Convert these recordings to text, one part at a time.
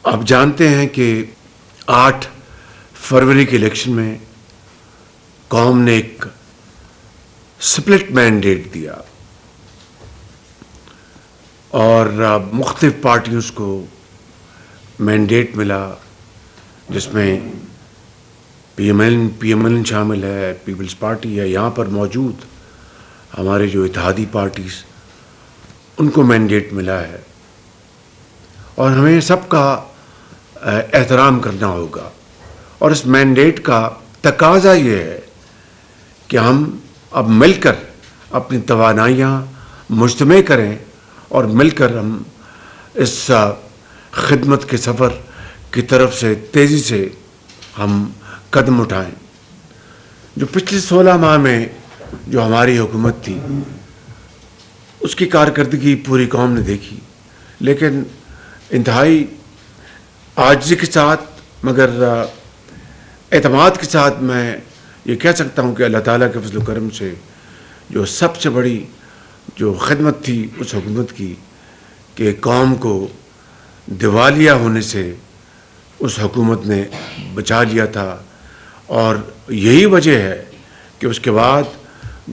آپ جانتے ہیں کہ 8 فروری کے الیکشن میں قوم نے ایک سپلٹ مینڈیٹ دیا اور مختلف پارٹیوں کو مینڈیٹ ملا، جس میں پی ایم ایل شامل ہے، پیپلز پارٹی ہے، یہاں پر موجود ہمارے جو اتحادی پارٹیز ان کو مینڈیٹ ملا ہے، اور ہمیں سب کا احترام کرنا ہوگا۔ اور اس مینڈیٹ کا تقاضا یہ ہے کہ ہم اب مل کر اپنی توانائیاں مجتمع کریں اور مل کر ہم اس خدمت کے سفر کی طرف سے تیزی سے ہم قدم اٹھائیں۔ جو پچھلے 16 ماہ میں جو ہماری حکومت تھی، اس کی کارکردگی پوری قوم نے دیکھی، لیکن انتہائی عاجزی کے ساتھ مگر اعتماد کے ساتھ میں یہ کہہ سکتا ہوں کہ اللہ تعالیٰ کے فضل و کرم سے جو سب سے بڑی جو خدمت تھی اس حکومت کی کہ قوم کو دیوالیہ ہونے سے اس حکومت نے بچا لیا تھا، اور یہی وجہ ہے کہ اس کے بعد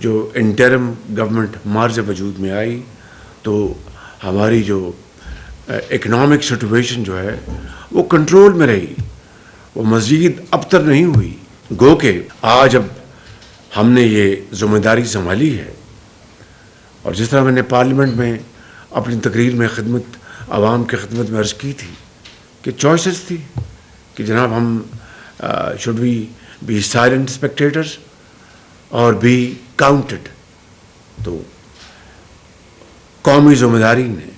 جو انٹرم گورنمنٹ مارز وجود میں آئی تو ہماری جو اکنامک سچویشن جو ہے وہ کنٹرول میں رہی، وہ مزید ابتر نہیں ہوئی۔ گو کہ آج اب ہم نے یہ ذمہ داری سنبھالی ہے، اور جس طرح میں نے پارلیمنٹ میں اپنی تقریر میں خدمت عوام کی خدمت میں عرض کی تھی کہ چوائسز تھی کہ جناب ہم should we be silent spectators or be counted. تو قومی ذمہ داری نے،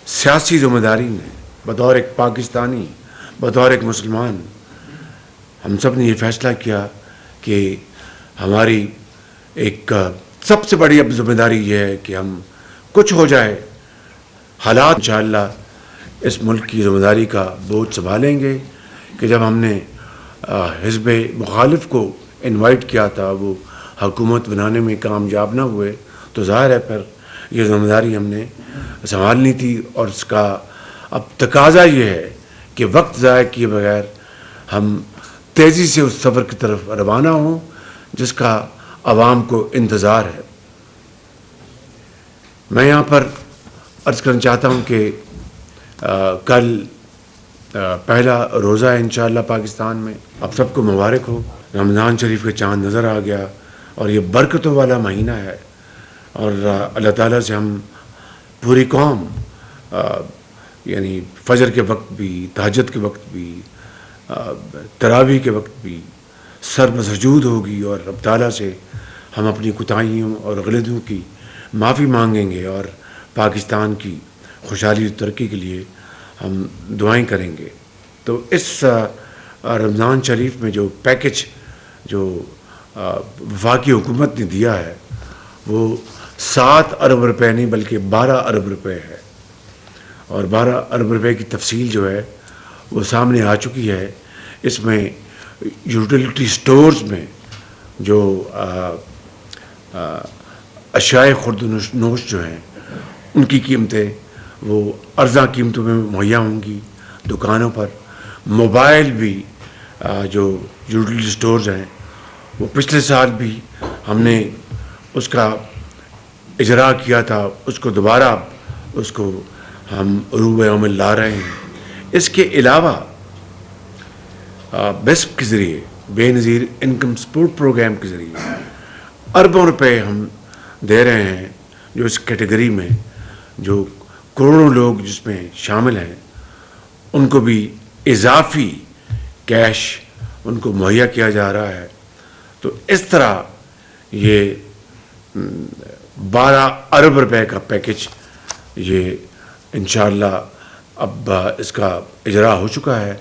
سیاسی ذمہ داری نے، بطور ایک پاکستانی، بطور ایک مسلمان، ہم سب نے یہ فیصلہ کیا کہ ہماری ایک سب سے بڑی اب ذمہ داری یہ ہے کہ ہم کچھ ہو جائے حالات انشاءاللہ اس ملک کی ذمہ داری کا بوجھ سنبھالیں گے کہ جب ہم نے حزب مخالف کو انوائٹ کیا تھا، وہ حکومت بنانے میں کامیاب نہ ہوئے، تو ظاہر ہے پھر یہ ذمہ داری ہم نے سنبھالنی تھی، اور اس کا اب تقاضا یہ ہے کہ وقت ضائع کیے بغیر ہم تیزی سے اس سفر کی طرف روانہ ہوں جس کا عوام کو انتظار ہے۔ میں یہاں پر عرض کرنا چاہتا ہوں کہ کل پہلا روزہ ہے انشاءاللہ پاکستان میں۔ اب سب کو مبارک ہو، رمضان شریف کا چاند نظر آ گیا، اور یہ برکتوں والا مہینہ ہے، اور اللہ تعالیٰ سے ہم پوری قوم یعنی فجر کے وقت بھی، تہجد کے وقت بھی، تراویح کے وقت بھی سر بسجود ہوگی، اور رب تعالیٰ سے ہم اپنی کوتاہیوں اور غلطیوں کی معافی مانگیں گے، اور پاکستان کی خوشحالی اور ترقی کے لیے ہم دعائیں کریں گے۔ تو اس رمضان شریف میں جو پیکج جو وفاقی حکومت نے دیا ہے وہ 7 ارب روپے نہیں بلکہ 12 ارب روپے ہے، اور 12 ارب روپے کی تفصیل جو ہے وہ سامنے آ چکی ہے۔ اس میں یوٹیلیٹی سٹورز میں جو اشیاء خرد و نوش جو ہیں ان کی قیمتیں وہ ارزاں قیمتوں میں مہیا ہوں گی۔ دکانوں پر موبائل بھی جو یوٹیلیٹی سٹورز ہیں وہ پچھلے سال بھی ہم نے اس کا اجرا کیا تھا، اس کو دوبارہ اس کو ہم عروج عمل لا رہے ہیں۔ اس کے علاوہ بیسپ کے ذریعے، بے نظیر انکم سپورٹ پروگرام کے ذریعے اربوں روپے ہم دے رہے ہیں، جو اس کیٹیگری میں جو کروڑوں لوگ جس میں شامل ہیں ان کو بھی اضافی کیش ان کو مہیا کیا جا رہا ہے۔ تو اس طرح یہ 12 ارب روپے کا پیکج یہ انشاءاللہ اب اس کا اجرا ہو چکا ہے۔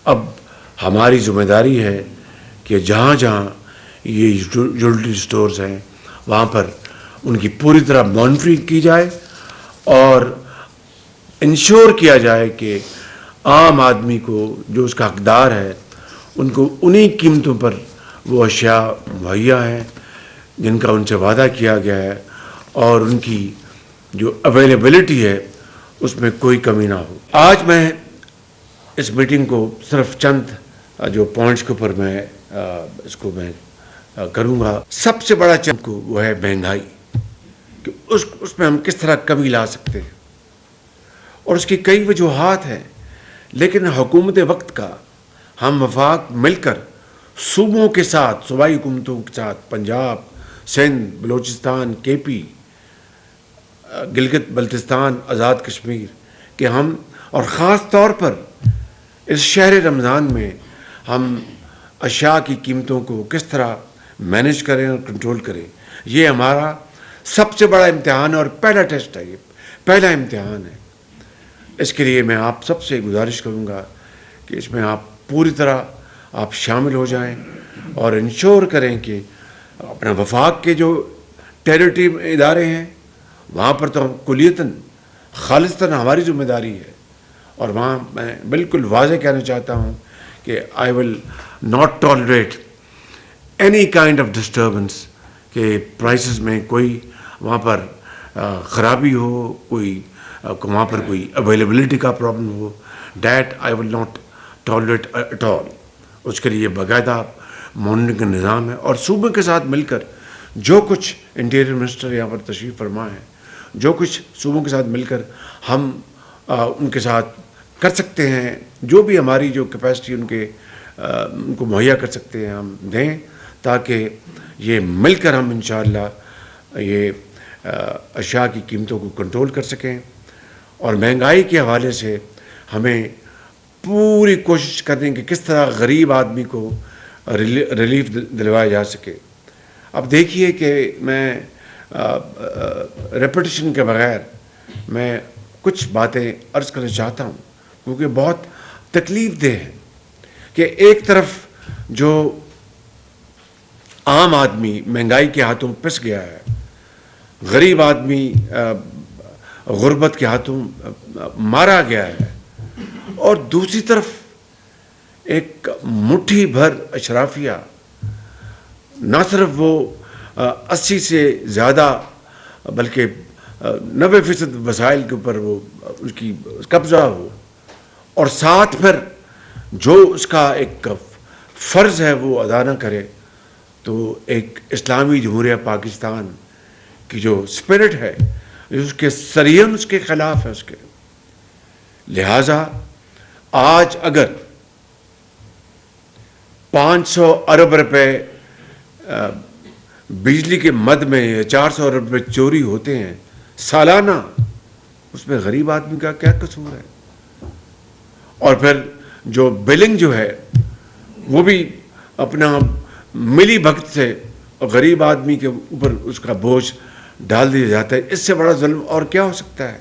اب ہماری ذمہ داری ہے کہ جہاں جہاں یہ یوٹیلیٹی سٹورز ہیں وہاں پر ان کی پوری طرح مانیٹرنگ کی جائے، اور انشور کیا جائے کہ عام آدمی کو جو اس کا حقدار ہے ان کو انہی قیمتوں پر وہ اشیاء مہیا ہیں جن کا ان سے وعدہ کیا گیا ہے، اور ان کی جو اویلیبلٹی ہے اس میں کوئی کمی نہ ہو۔ آج میں اس میٹنگ کو صرف چند جو پوائنٹس کے اوپر میں اس کو میں کروں گا. سب سے بڑا چیلنج کو وہ ہے مہنگائی، کہ اس میں ہم کس طرح کمی لا سکتے ہیں، اور اس کی کئی وجوہات ہیں. لیکن حکومت وقت کا ہم وفاق مل کر صوبوں کے ساتھ، صوبائی حکومتوں کے ساتھ، پنجاب، سندھ، بلوچستان، کے پی، گلگت بلتستان، آزاد کشمیر، کہ ہم، اور خاص طور پر اس شہر رمضان میں ہم اشیاء کی قیمتوں کو کس طرح مینیج کریں اور کنٹرول کریں. یہ ہمارا سب سے بڑا امتحان ہے اور پہلا ٹیسٹ ہے، یہ پہلا امتحان ہے. اس کے لیے میں آپ سب سے گزارش کروں گا کہ اس میں آپ پوری طرح آپ شامل ہو جائیں اور انشور کریں کہ اپنا وفاق کے جو ٹیریٹری ادارے ہیں وہاں پر تو کلیتاً خالصتاً ہماری ذمہ داری ہے. اور وہاں میں بالکل واضح کہنا چاہتا ہوں کہ I will not tolerate any kind of disturbance, کہ پرائسز میں کوئی وہاں پر خرابی ہو، کوئی وہاں پر کوئی اویلیبلٹی کا پرابلم ہو. That I will not tolerate at all. اس کے لیے باقاعدہ مانیٹرنگ کا نظام ہے، اور صوبے کے ساتھ مل کر جو کچھ انٹیریئر منسٹر یہاں پر تشریف فرما ہے، جو کچھ صوبوں کے ساتھ مل کر ہم ان کے ساتھ کر سکتے ہیں، جو بھی ہماری جو کیپیسٹی ان کو مہیا کر سکتے ہیں ہم دیں، تاکہ یہ مل کر ہم انشاءاللہ یہ اشیاء کی قیمتوں کو کنٹرول کر سکیں. اور مہنگائی کے حوالے سے ہمیں پوری کوشش کریں کہ کس طرح غریب آدمی کو ریلیف دلوایا جا سکے. اب دیکھیے کہ میں ریپیٹیشن کے بغیر میں کچھ باتیں عرض کرنا چاہتا ہوں، کیونکہ بہت تکلیف دہ ہے کہ ایک طرف جو عام آدمی مہنگائی کے ہاتھوں پس گیا ہے، غریب آدمی غربت کے ہاتھوں مارا گیا ہے، اور دوسری طرف ایک مٹھی بھر اشرافیہ، نہ صرف وہ 80 سے زیادہ بلکہ 90% وسائل کے اوپر وہ اس کی قبضہ ہو، اور ساتھ پھر جو اس کا ایک فرض ہے وہ ادا نہ کرے، تو ایک اسلامی جمہوریہ پاکستان کی جو اسپرٹ ہے اس کے سرین اس کے خلاف ہے. اس کے لہٰذا آج اگر 500 ارب روپے بجلی کے مد میں یا 400 ارب روپے چوری ہوتے ہیں سالانہ، اس میں غریب آدمی کا کیا قصور ہے؟ اور پھر جو بلنگ جو ہے وہ بھی اپنا ملی بھگت سے غریب آدمی کے اوپر اس کا بوجھ ڈال دیا جاتا ہے. اس سے بڑا ظلم اور کیا ہو سکتا ہے؟